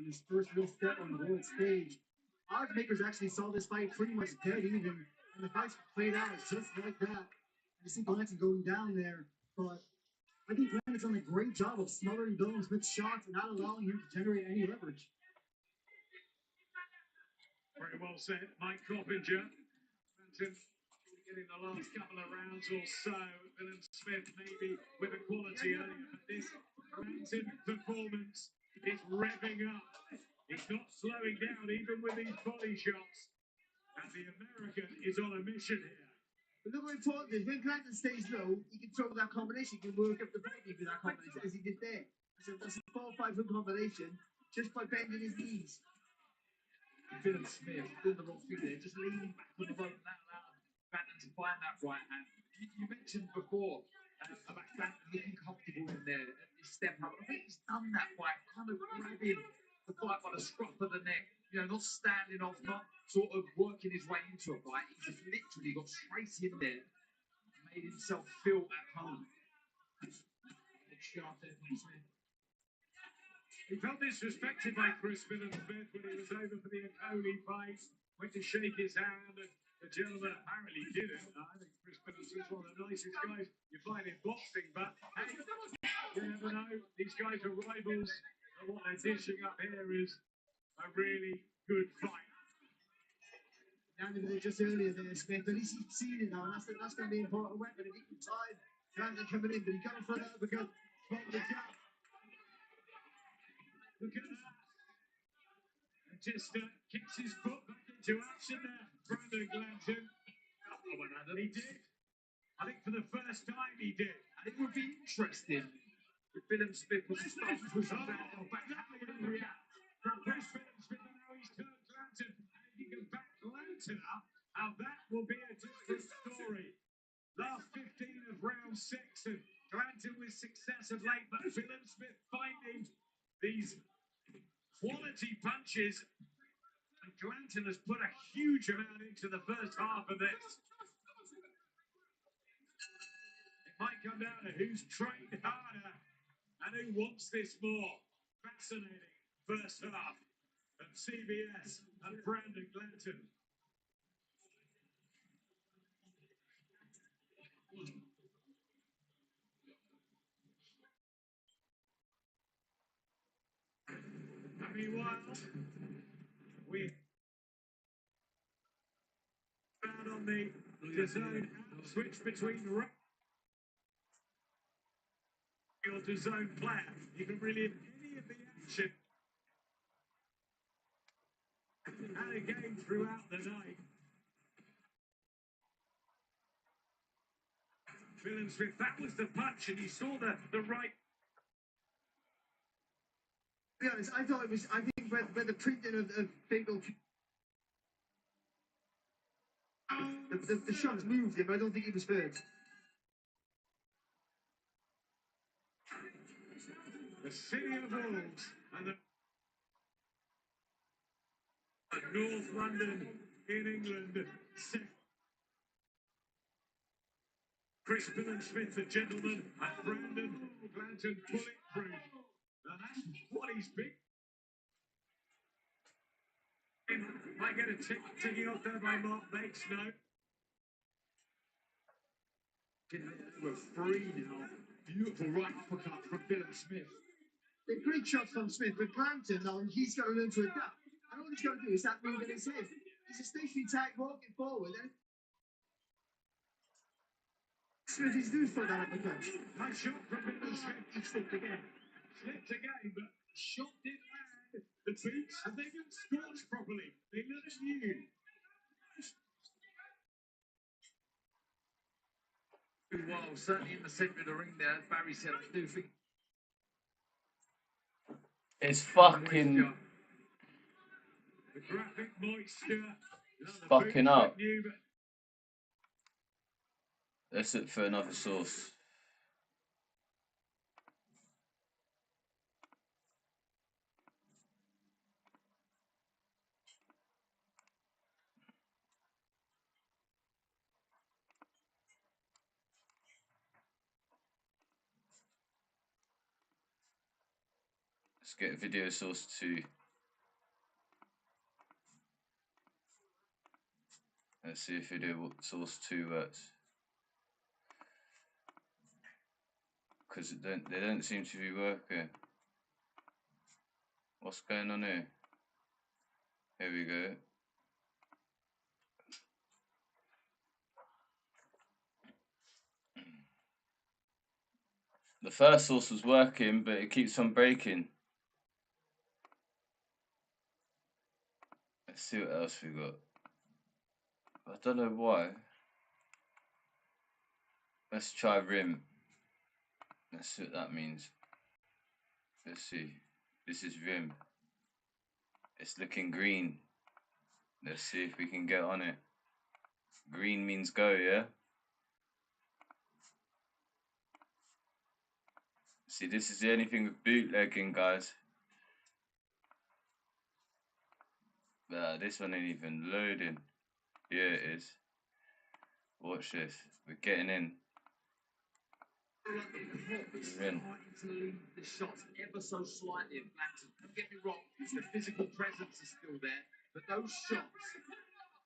his first real step on the world stage. Odds makers actually saw this fight pretty much dead even, and the fight played out just like that. You see Glanton going down there, but I think Glanton's done a great job of smothering Dylan Smith's shots and not allowing him to generate any leverage. Very well said, Mike Coppinger. Getting the last couple of rounds or so. Dylan Smith maybe with a quality earlier, but this Glanton performance is revving up. He's not slowing down even with these body shots. And the American is on a mission here. But look what important is, when Glanton stays low, he can throw that combination, he can work up the body with that combination, as he did there. That's a 4-5 hook combination, just by bending his knees. Dylan Smith doing the wrong thing there, just leaning back on the rope, and that allowed Glanton to find that right hand. You mentioned before about Glanton looking comfortable in there, his step up. I think he's done that by kind of grabbing the fight by the scruff of the neck, not standing off, not sort of working his way into a fight. He just literally got straight in there and made himself feel at home. He felt disrespected by Chris Smith when he was over for the Akoli fight. Went to shake his hand, and the gentleman apparently didn't. I think Chris Smith is one of the nicest guys you find in boxing, but hey, you never know. These guys are rivals, and what they're dishing up here is a really good fight. Landed it just earlier there, Smith, but he's seen it now, and that's going to be an important weapon. If he can time Glanton coming in, but he got in front of it because the gap. Look at that. And just kicks his foot back into action there, Brandon Glanton. He did. I think for the first time he did. And it would be interesting if Dylan Smith was to start pushing back and back. How would he react? From Chris Smith, and now he's turned Glanton. And if he can back Glanton up, now that will be a different story. Last 15 of round 6, and Glanton with success of late, but Dylan Smith finding these quality punches, and Glanton has put a huge amount into the first half of this. It might come down to who's trained harder and who wants this more. Fascinating first half of CBS and Brandon Glanton. Meanwhile, we found on the DAZN switch between your DAZN player. You can relive any of the action and again throughout the night. Dylan Smith, that was the punch, and you saw the right. To be honest, I think where the printing of Fingal, the shots moved him, I don't think he was hurt. The city of Wolves and the North London in England. Chris Smith, the gentleman, and Brandon Glanton bulletproof. Now that's what he's been. Might get a ticking off there by Mark Bates, no. We're free now. Beautiful right uppercut from Dylan Smith. They're great shots from Smith, but Glanton, now he's got to learn to adapt. And all he's got to do is that move in his head. He's a stationary tag walking forward, and Smith, he's doing for that uppercut. Nice shot from Dylan Smith. He slipped again, but shot didn't land. The beats, and they didn't scorch properly. They looked new. Well, certainly in the centre of the ring there, as Barry said, I do think it's fucking. The graphic moisture. It's fucking up. Let's look for another source. Let's get a video source to Let's see if video source 2 works. Because they don't seem to be working. What's going on here? Here we go. The first source was working, but it keeps on breaking. Let's see what else we got. I don't know why. Let's try Rim. Let's see what that means. Let's see. This is Rim. It's looking green. Let's see if we can get on it. Green means go, yeah? See, this is the only thing with bootlegging, guys. This one ain't even loading. Yeah, it is. Watch this. We're getting in. We're in. To lead the shots ever so slightly at Blackton. Don't get me wrong, the physical presence is still there, but those shots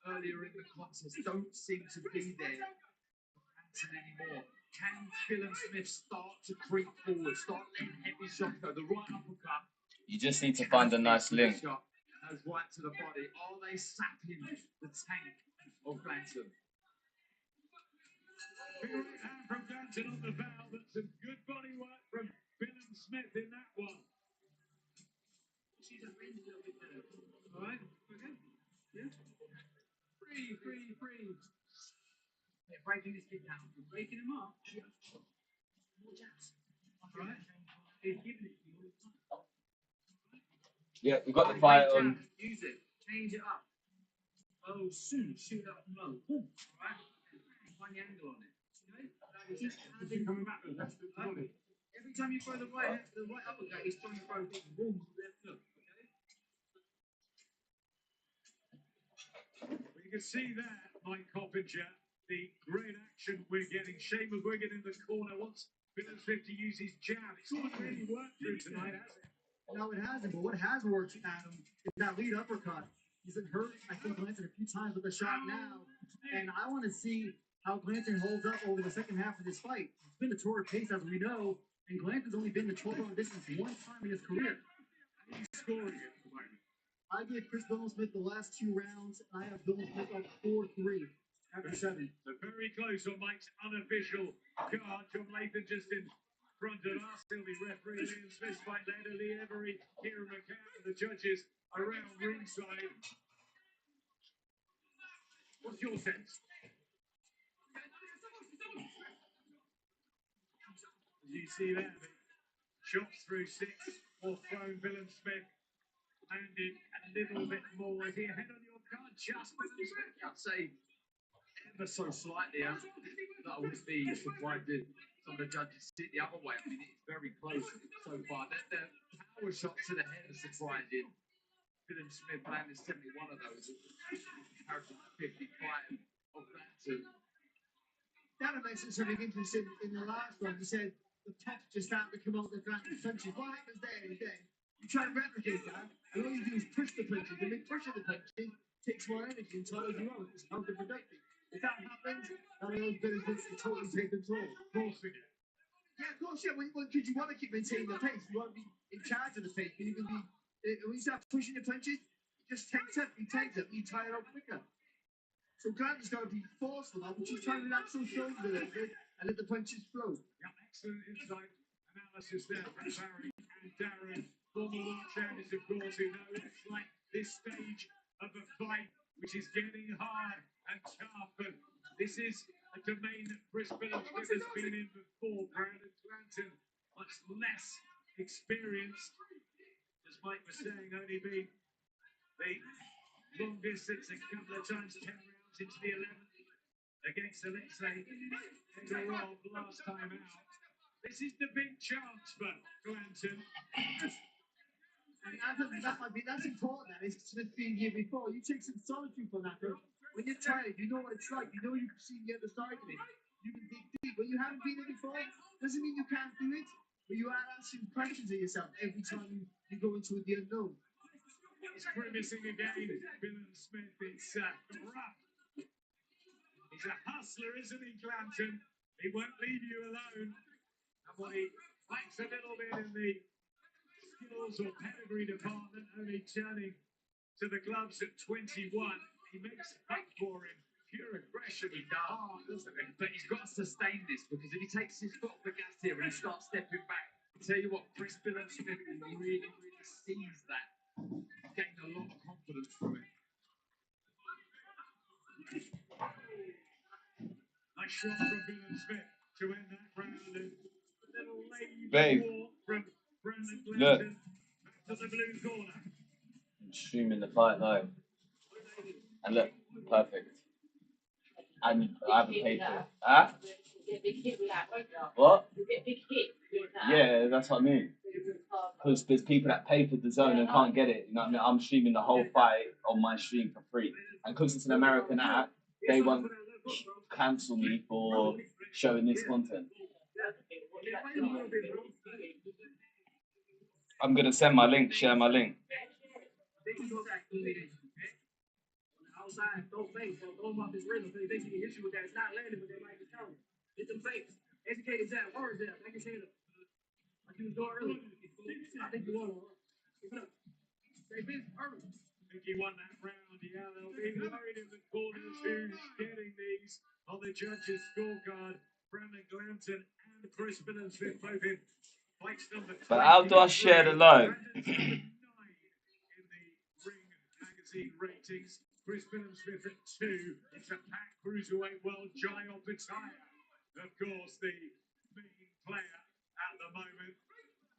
earlier in the contest don't seem to be there for Blackton anymore. Can Philip Smith start to creep forward, start letting heavy shots go? The right uppercut. You just need to find a nice link. Goes right to the body. Are they sapping the tank of Blackton? Big right hand from Blackton on the valve, but some good body work from Philip Smith in that one. All right, okay, yeah. Free. Yeah, breaking this kid down. You're breaking him up. More jabs. All right. He's giving it to you all the time. Yeah, we've got the fight on. Use it. Change it up. Oh, soon. Shoot up from low. Boom. All right. Find the angle on it. Okay? Coming back with that. Every time you throw the right uppercut, he's trying to throw big boom to the left hook. You can see that, Mike Coppinger, the great action we're getting. Shane McGuigan in the corner wants Philip Smith to use his jab. It's not really worked through tonight, has it? No, it hasn't. But what has worked, Adam, is that lead uppercut. He's been hurt, I think, Glanton a few times with a shot now. And I want to see how Glanton holds up over the second half of this fight. It's been a torrid pace, as we know, and Glanton's only been the 12-round distance one time in his career. He's scoring it at the moment. I gave Chris Smith the last 2 rounds, and I have Smith up 4-3 after 7. So very close on Mike's unofficial card. John Lathan just in front of us. He'll be refereeing Liam Smith's fight later. Lee Every, Kieran McCann, and the judges around ringside. What's your sense? As you see there, the shots through 6 or thrown. Philip Smith landed a little bit more. Is he ahead on your card? Just Philip Smith, I'd say ever so slightly. That I wouldn't be surprised if some of the judges sit the other way. I mean, it's very close so far. The power shot to the head is surprising. Philip Smith landed 71 of those. Comparison to 55 of that too. Dana mentioned something interesting in the last one. He said the pops just started to come out the Glanton punches. While it was there, you try to replicate that, and all you do is push the punches. And then pushing the punches takes more energy and tires you out. It's counterproductive. If that happens, then those benefits to totally take control. Of course we do. Yeah, of course, yeah. Because you want to keep maintaining the pace. You want to be in charge of the pace. And you can be, when you start pushing the punches, it just takes up, you tire out quicker. So Glanton's got to be forceful now, but she's trying to relax those shoulders a little bit and let the punches flow. Yeah, excellent insight analysis there from Barry and Darren. Former world champions, of course, who know it's like this stage of a fight, which is getting hard and tough. And this is a domain that Chris Phillips has been in before. Brandon Glanton, much less experienced, as Mike was saying, only been the long distance a couple of times, 10 rounds into the 11th against Alexei Egorov last time out. This is the big chance for Glanton. And that's important. That is Smith being here before. You take some solitude from that. When you're tired, you know what it's like. You know you can see the other side of it. You can dig deep. When you haven't been there before, doesn't mean you can't do it. But you are asking questions of yourself every time you go into the unknown. It's grimacing again. Philip Smith, it's rough He's a hustler, isn't he, Glanton? He won't leave you alone. And when he lacks a little bit in the skills or pedigree department, only turning to the gloves at 21, he makes up for him. Pure aggression. He does, doesn't he? But he's got to sustain this, because if he takes his foot off the gas here and he starts stepping back, I tell you what, Chris Billups really sees that. Gained a lot of confidence from it. Nice shot from Billups Smith to end that round. And a little lazy Babe. walk from Brandon Look. Glanton back to the blue corner. I'm streaming the fight live. And look, perfect. And I haven't paid for it. Huh? What? Yeah, that's what I mean. Because there's people that pay for the zone and can't get it. You know what I mean? I'm streaming the whole fight on my stream for free. And because it's an American app, they won't cancel me for showing this content. I'm going to send my link, share my link. Outside, throw fakes, throw him off his rhythm. So he thinks he can hit you with that. It's not landing, but they might be counting. Hit them fakes. Educated that. Words that. Like I said, like you was doing earlier. I think you won. Keep it up. Stay busy. Early. I think he won that round. Yeah, they'll be worried in the corners who's getting these on the judges' scorecard. Brandon Glanton and Chris Billups Smith both in fights number 3. But how do I share the live? Brandon's number 9 in the Ring magazine ratings. Chris Billups Smith at 2. It's a packed cruiserweight world. Jai Opetaya, of course, the main player at the moment.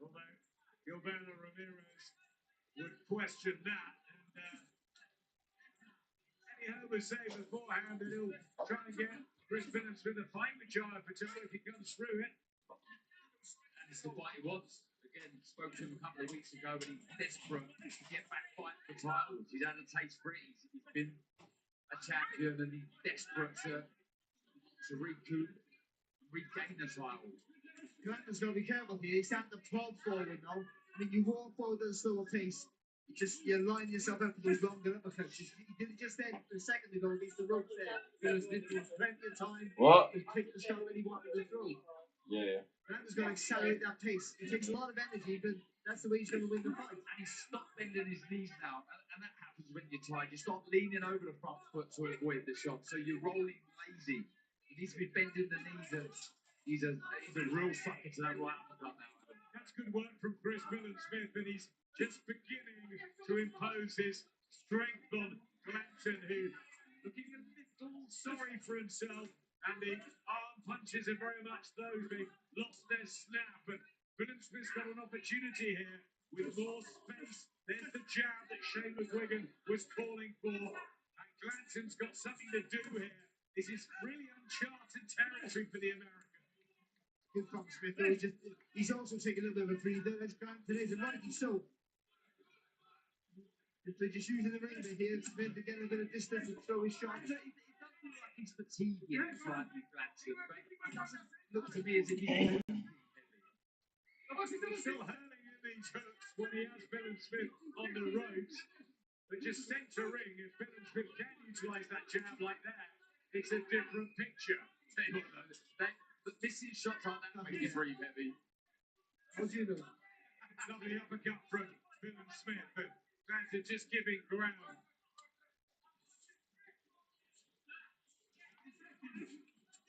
Although Gilberto Ramirez would question that. And Eddie Herbert said beforehand that he'll try and get Chris Billups Smith a fight with Jai Opetaya if he comes through it. And it's the fight he wants. Again, spoke to him a couple of weeks ago, but he's desperate to get back fighting for titles. He's had a taste for it. He's been a champion, and he's desperate to recoup, regain the title. Glanton's got to be careful here. He's had the prod forward now. I mean, you walk forward at a slower pace. You line yourself up for those longer uppercuts. You did it just then, a second ago, against the ropes there. There's plenty of time. What? To pick the shot when he wanted to throw. Yeah. Glanton's got to accelerate that pace. It takes a lot of energy, but that's the way he's going to win the fight. And he's stopped bending his knees now, and that happens when you're tired. You start leaning over the front foot to avoid the shot, so you're rolling lazy. He needs to be bending the knees, and he's a real sucker to that right uppercut now. That's good work from Chris Billups Smith, and he's just beginning to impose his strength on Glanton, who looking a little sorry for himself, and the arm punches are very much those. They've lost their snap, and Billups Smith's got an opportunity here with more space. There's the jab that Shane McGuigan was calling for, and Glanton's got something to do here. This is really uncharted territory for the American. Good from Smith. He's also taking a little bit of a breather. As Glanton is, and rightly so. They're just using the ring here, Smith, to get a bit of distance and throw his shot. It doesn't look like he's fatigued yet, slightly Glanton, but it doesn't look to me as if he's He's still hurling in these hooks when he has Billups Smith on the ropes. But just center ring, if Billups Smith can utilise that jab like that, it's a different picture. Tell you what, though, but missing shots like that make you breathe heavy. How do you know? Lovely uppercut from Billups Smith, but Glanton just giving ground.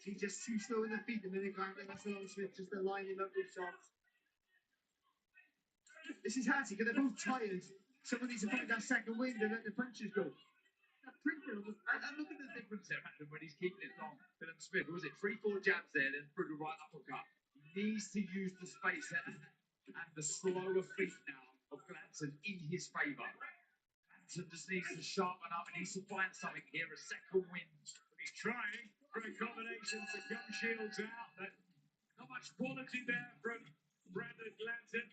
He's just too slow in the feet a minute, Glanton. That's Billups Smith just lining up with shots. This is Hattie, because they're both tired. Someone needs to find that second wind and let the punches go. And look at the difference there, Adam, when he's keeping it long. Billups Smith, was it 3-4 jabs there, then through the right uppercut? He needs to use the space and the slower feet now of Glanton in his favour. Glanton just needs to sharpen up and needs to find something here, a second wind. He's trying for a combination to gum shields out, but not much quality there from Brandon Glanton.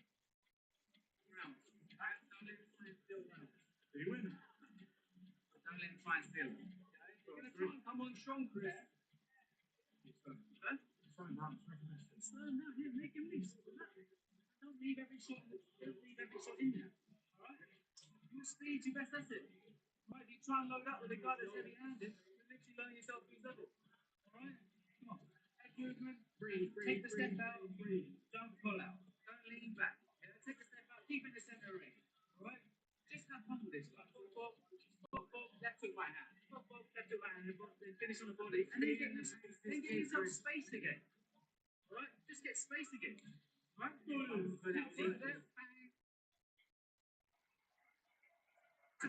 Did he win? Don't let him try and steal. Come on strong, Chris. No, here, make him miss. Don't leave every shot in there. Alright? Your speed's your best asset. Right, you try and load up with a guy that's heavy handed, you learn yourself these levels. All right? Come on. Head movement. Breathe. Take the step out. Breathe. Don't pull out. Don't lean back. Yeah? Take a step out. Keep in the center ring. All right? Just have fun with this. Like, pop, left with my hand. Pop, left with my hand. Then finish on the body. And then get yourself space again. All right? Just get space again. All right? Right there.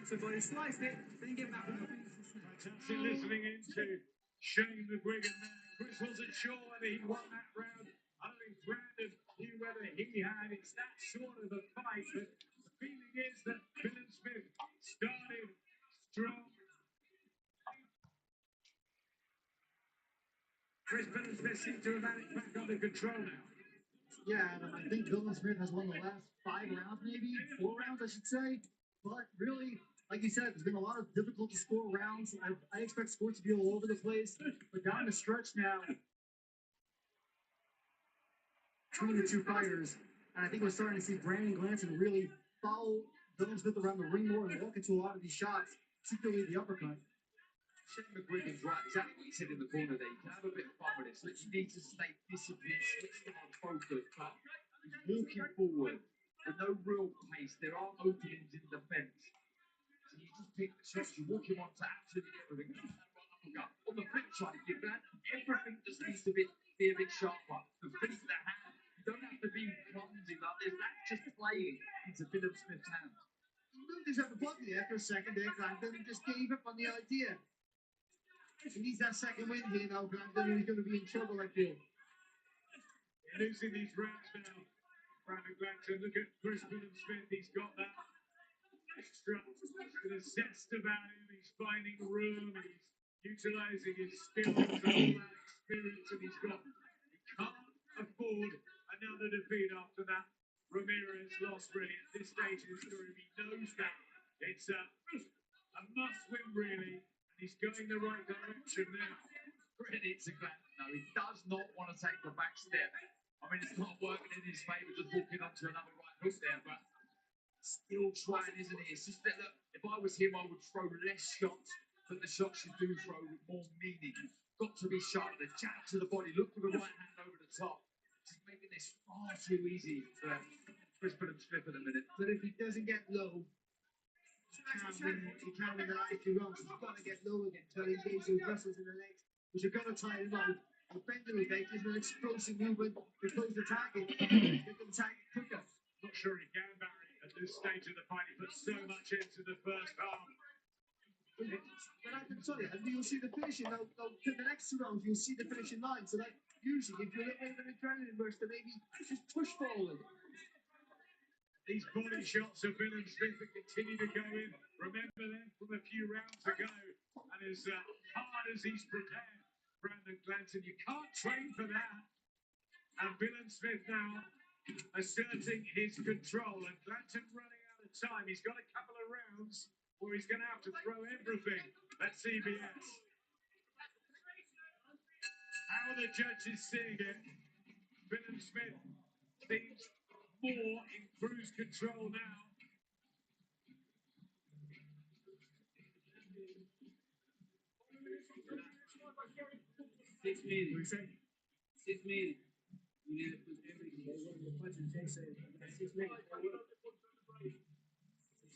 So when he sliced it, then get back on the feet. Fantastic listening into Shane McGuigan there. Chris wasn't sure whether he won that round. I don't think Brandon knew whether he had. It's that sort of a fight, but the feeling is that Dylan Smith started strong. Chris Dylan Smith seems to have had it back under control now. Yeah, and I think Dylan Smith has won the last 5 rounds, maybe 4 rounds, I should say. But really, like you said, there's been a lot of difficult to score rounds. I expect scores to be all over the place. But down the stretch now, between the two fighters, and I think we're starting to see Brandon Glanson really follow Dylan Smith around the ring more and walk into a lot of these shots, particularly the uppercut. Shane McGuigan's right, exactly what he said in the corner there. You can have a bit of fun with it. So you need to stay disciplined, switch them on focus. But he's walking forward with no real pace. There are openings in the fence. So you just pick the shots, you walk him on to absolutely everything. On the flip side, you can everything just needs to be a bit sharper. The feet, the hand. You don't have to be clumsy like this. That's just playing into Dylan Smith's hands. He moved his upper body there for a second there, Glanton, and just gave up on the idea. He needs that second win here now, Glanton, or he's going to be in trouble, I feel. Losing these rounds now. Brandon Glanton, look at Chris Dylan Smith. He's got that extra bit of zest about him. He's finding room. He's utilising his skills and all that experience, and he can't afford another defeat after that. Ramirez lost really at this stage in his career. He knows that it's a must-win really, and he's going the right direction now. Credit to Glanton, though. He does not want to take the back step. I mean, it's not working in his favour, just walking onto another right hook there, but still trying, isn't he? It's just that, look, if I was him, I would throw less shots, but the shots you do throw with more meaning. Got to be sharp. The jab to the body. Look for the right hand over the top. He's making this far too easy for Chris Dylan Smith at the minute. But if he doesn't get low, he can't win the last 2 rounds. He's got to get low again to engage those muscles in the legs, which are going to tire him out. And bending his legs is an explosive movement to close the target. Make them attack quicker. Not sure he can, Barry, at this stage of the fight. He put so much into the first half. But I can tell you, and you'll see the finishing. Now, the next 2 rounds, you'll see the finishing line. So that usually gives you a little bit of an adrenaline burst to maybe just push forward. These body shots of Dylan Smith that continue to go in. Remember them from a few rounds ago. And as hard as he's prepared, Brandon Glanton, you can't train for that. And Dylan Smith now asserting his control. And Glanton running out of time. He's got a couple of rounds, or he's going to have to throw everything at CBS. How the judges seeing it, Dylan Smith seems more in cruise control now. Six minutes. 6 minutes. You need to put everything. They want to punch and take 6 minutes. 6 minutes.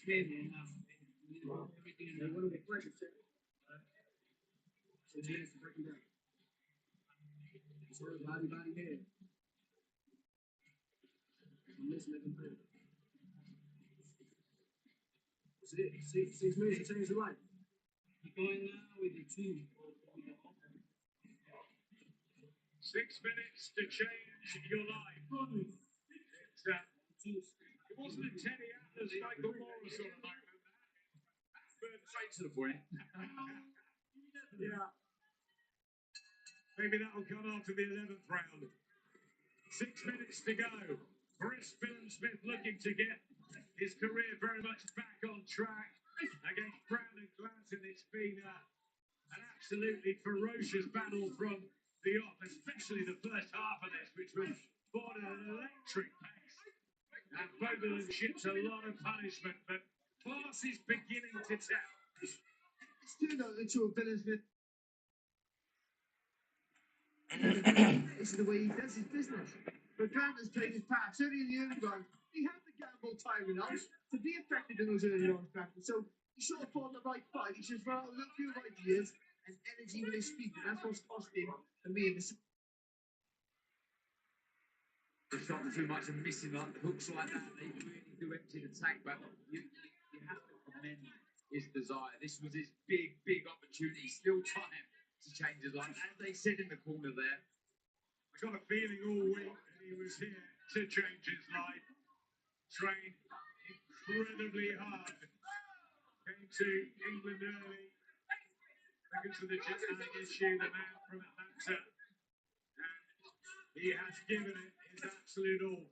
6 minutes now. You need to put everything in there. They want to punch and take. 6 minutes to break it down. So body, head. I'm missing it completely. That's it. 6 minutes to change your life. You're going now with the 2. 6 minutes to change your life. It wasn't a Teddy Atlas, Michael Morris sort of moment. But Straight to the point. yeah. Maybe that'll come after the 11th round. 6 minutes to go. Chris Dylan Smith looking to get his career very much back on track against Brandon Glanton. It's been an absolutely ferocious battle from the off, especially the first half of this, which was fought at an electric pace. And both of them shipped a lot of punishment, but class is beginning to tell. Still though, into a Dylan Smith This is the way he does his business. But Grant has played his part. Certainly in the early rounds, he had the gamble time enough to be effective in those early rounds, Grant. So he sort of fought the right fight. He just ran out a few ideas and energy with his feet, and that's what's cost him for me in this. Shot too much and missing like hooks like that. They really do empty the tank, but you have to commend his desire. This was his big opportunity. Still time to change his life. As they said in the corner there, I got a feeling all week that he was here to change his life. Trained incredibly hard. Came to England early because of the jet lag issue, the man from Atlanta. And he has given it his absolute all.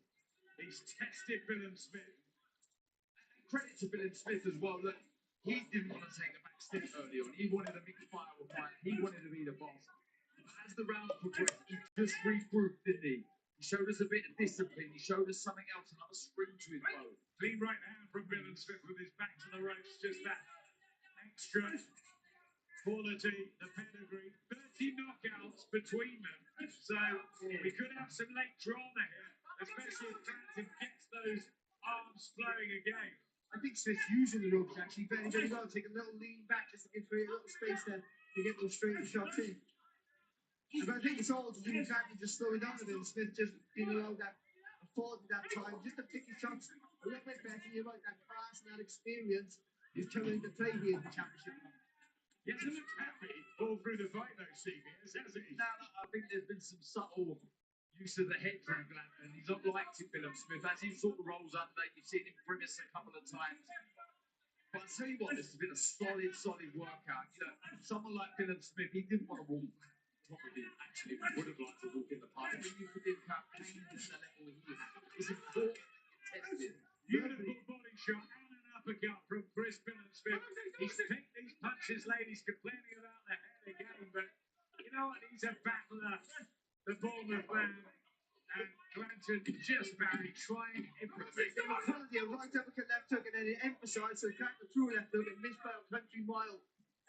He's tested Bill Smith. credit to Bill Smith as well. Look, he didn't want to take a back step early on. He wanted a mixed fire with fight. He wanted to be the boss. As the round progressed, he just regrouped, didn't he? He showed us a bit of discipline. He showed us something else, another string to his bow. Clean right hand from Bill Smith with his back to the ropes. Just that extra quality, the pedigree. 30 knockouts between them. So we could have some late drama here, especially if Clanton gets those arms flowing again. I think Smith's using the ropes actually very, very well. Take a little lean back just to give a little space there to get those straight shots in. But I think it's all to do with Clanton just slowing down a bit. Smith just being allowed that afforded that time just to pick his shots a little bit better. You're right, that class and that experience is coming into play here in the championship. He hasn't looked happy all through the fight though, CBS, has he? No, I think there's been some subtle use of the head from Glanton. He's not liked it, Bill Smith. As he sort of rolls under, you've seen him grimace a couple of times. But I'll tell you what, this has been a solid workout. You know, someone like Bill Smith, he didn't want to walk. Probably actually would have liked to walk in the park. But you could campaign at the level he had. It's important to test it. Beautiful body shot and an uppercut from Chris Bill Smith. He's picked these punches, ladies, complaining about the head again, but you know what? He's a battler, the Bournemouth man. And Clanton just barely trying everything. Quality, a right uppercut, left hook, and then it emphasised, so Clanton threw a left hook and missed by a country mile.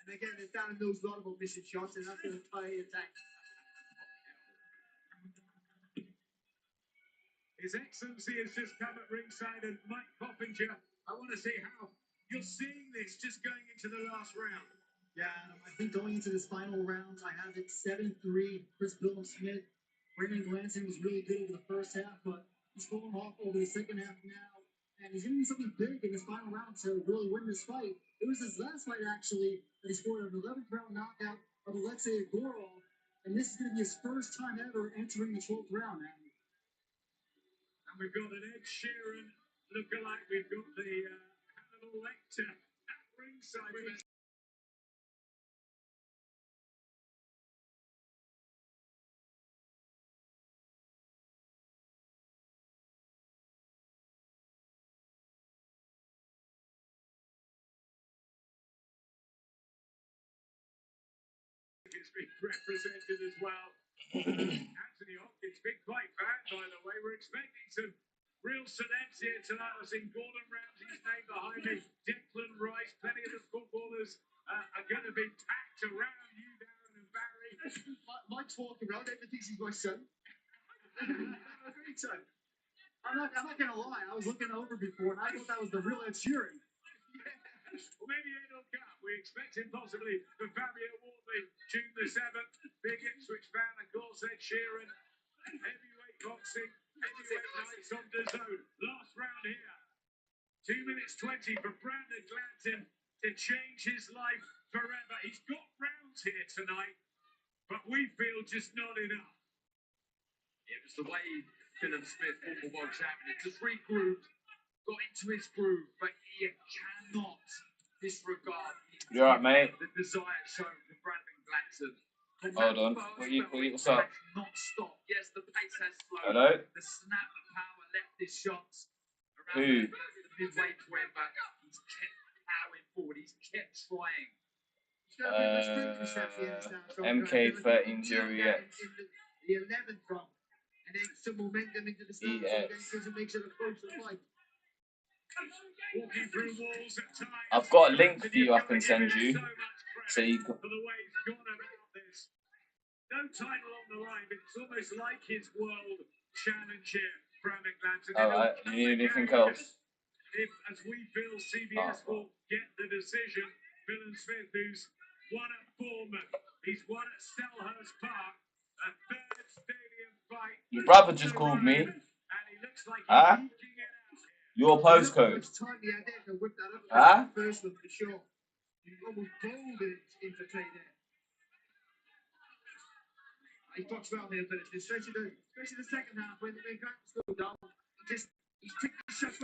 And again, it's down in those lot of missing shots, and that's going to tie the attack. His Excellency has just come at ringside, and Mike Poppinger, I want to see how you're seeing this just going into the last round. Yeah, I think going into this final round, I have it 7-3. Chris Bill Smith. Brendan Glanton was really good in the first half, but he's fallen off over the second half now. And he's going to need something big in this final round to really win this fight. It was his last fight, actually, that he scored an 11th round knockout of Alexei Gorov. And this is going to be his first time ever entering the 12th round. And we've got an Ed Sheeran lookalike. We've got the Hannibal Lecter at ringside. Is being represented as well. Anthony Hopkins, big fight fan, by the way. We're expecting some real celebs here tonight. I've seen Gordon Ramsay's name behind me, Declan Rice. Plenty of the footballers are going to be packed around you, Darren and Barry. Mike's walking around, everyone thinks he's my son. A great son. I'm not going to lie, I was looking over before, and I thought that was the real Ed Sheeran. Well, maybe Ed will come. We expect him possibly for Fabio Wardley, June the 7th. Big Ipswich fan, of course, Ed Sheeran. Heavyweight boxing, heavyweight nights on the zone. Last round here. 2 minutes 20 for Brandon Glanton to change his life forever. He's got rounds here tonight, but we feel just not enough. It was the way Bill Smith, former world champion, just regrouped, got into his groove, but you cannot disregard You alright, mate? the desire shown from Brandon Glanton. Hold on. What's up? Not stop. Yes, the pace has slowed. Hello? The snap, the power left his shots around Who? the midway point, but he's kept powering forward. He's kept trying. MK1308. The 11th round. And then some momentum into the start, so it makes it a closer fight. Walking through walls at times. I've got a link for you I can send you. So you can. For the way he's gone about this. No title on the line, but it's almost like his world challenge here from Atlanta. Alright, you need anything else? If, as we feel, CBS will get the decision, Dylan Smith, who's won at Bournemouth, he's won at Selhurst Park, a third stadium fight. Your brother just called me. And he looks like he's Huh? eking it out. Your postcode. Huh? First one for sure. You almost bowled it into play there. He talks about there, but especially the second half when Grant was still down, he just he took the shots